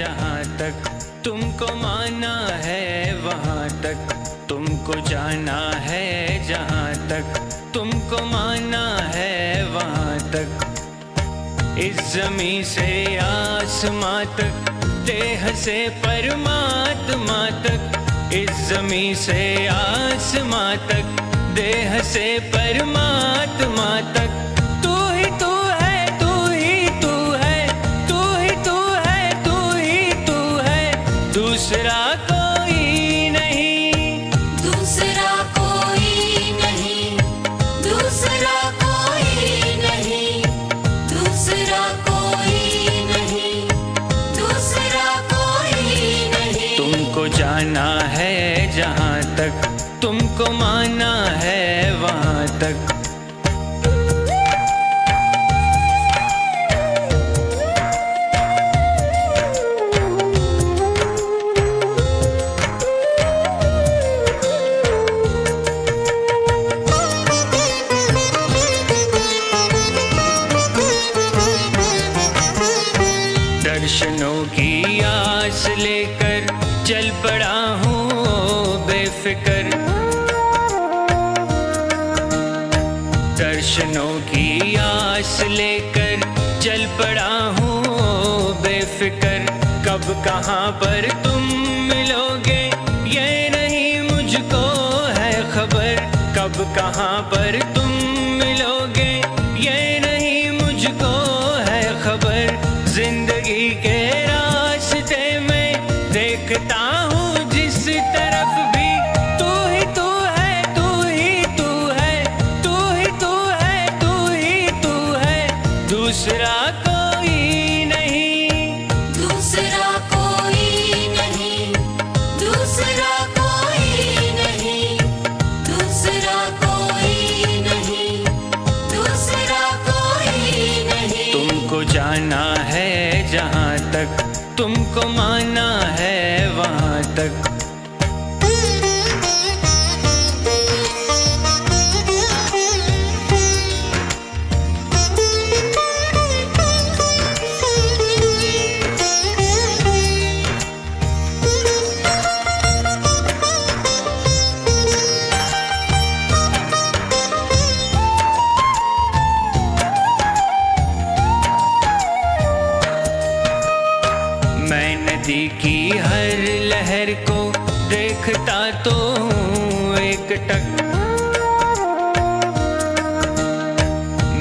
जहाँ तक तुमको माना है वहाँ तक तुमको जाना है, जहाँ तक तुमको माना है वहाँ तक। इस ज़मीं से आसमां तक, देह से परमात्मा तक। इस ज़मीं से आसमां तक, देह से परमात्मा तक। तू ही तू है, तू ही तू है, तू ही तू है, तू ही तू है, दूसरा कोई नहीं, दूसरा कोई नहीं, दूसरा कोई नहीं, दूसरा कोई नहीं, दूसरा कोई नहीं। तुमको जाना है जहाँ तक तुमको माना है वहाँ तक। दर्शनों की आस लेकर चल पड़ा हूँ बेफिक्र। दर्शनों की आस लेकर चल पड़ा हूँ बेफिक्र। कब कहाँ पर तुम मिलोगे ये नहीं मुझको है खबर। कब कहाँ पर तुम मिलोगे ये नहीं मुझको है खबर। जिंदगी के रास्ते में देखता हूँ जिस तरफ भी, तू ही तू है, तू ही तू है, तू ही तू है, तू ही तू है, दूसरा कोई नहीं, दूसरा कोई नहीं, दूसरा कोई नहीं, दूसरा कोई नहीं, दूसरा कोई नहीं। तुमको जाना है जहाँ तक तुमको माना है वहाँ तक। मैं नदी की हर लहर को देखता तो हूँ एक टक।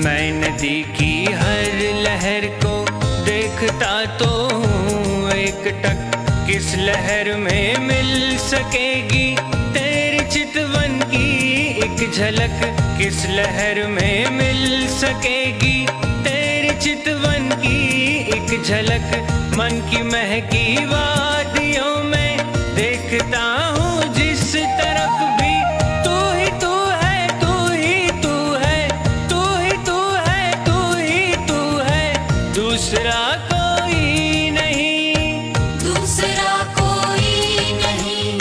मैं नदी की हर लहर को देखता तो हूँ एक टक। किस लहर में मिल सकेगी तेरी चितवन की एक झलक। किस लहर में मिल सकेगी तेरी चितवन की एक झलक। मन की महकी वादियों में देखता हूँ जिस तरफ भी, तू ही तू है, तू ही तू है, तू ही तू है, तू ही तू है, दूसरा कोई नहीं, दूसरा कोई नहीं,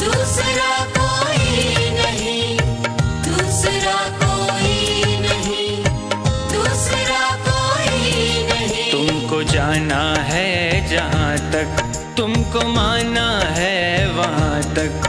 दूसरा कोई नहीं, दूसरा कोई नहीं, दूसरा कोई नहीं। तुमको जाना है जहाँ तक तुमको माना है वहाँ तक।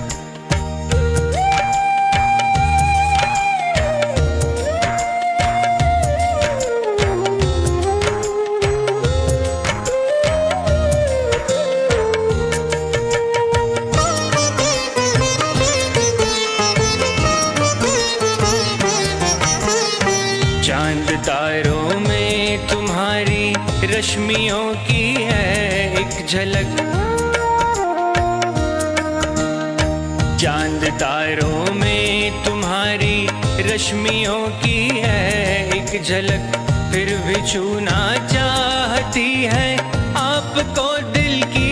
चांद तारों में तुम्हारी रश्मियों की है एक झलक। चांद तारों में तुम्हारी रश्मियों की है एक झलक। फिर भी छूना चाहती है आपको दिल की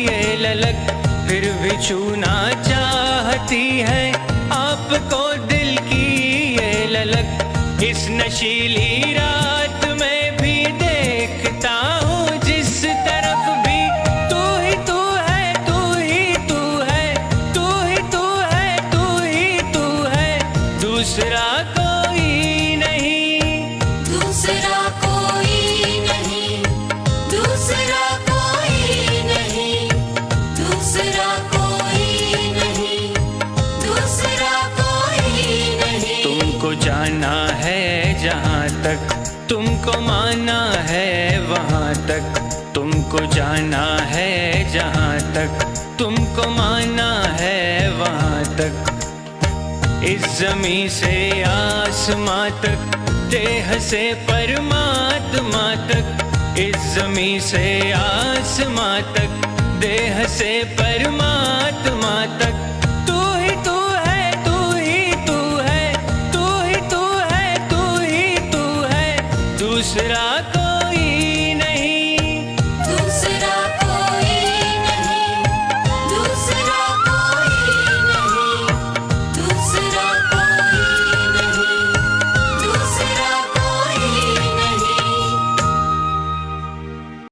ये ललक। फिर भी छूना चाहती है आपको दिल की ये ललक। इस नशीली रात में भी देखता हूँ जिस तरफ भी, तू ही तू है, तू ही तू है, तू ही तू है, तू ही तू है, दूसरा कोई नहीं, दूसरा कोई नहीं, दूसरा कोई कोई नहीं, दूसरा कोई नहीं। तुमको जाना है जहाँ तक, तुमको माना है वहाँ तक। तुमको जाना है जहाँ तक, तुमको माना है वहाँ तक। इस ज़मीं से आसमां तक, देह से परमात्मा तक। इस ज़मीं से आसमां तक, देह से परमात्मा तक। तू ही तू है, तू ही तू है, तू ही तू है, तू ही तू है, दूसरा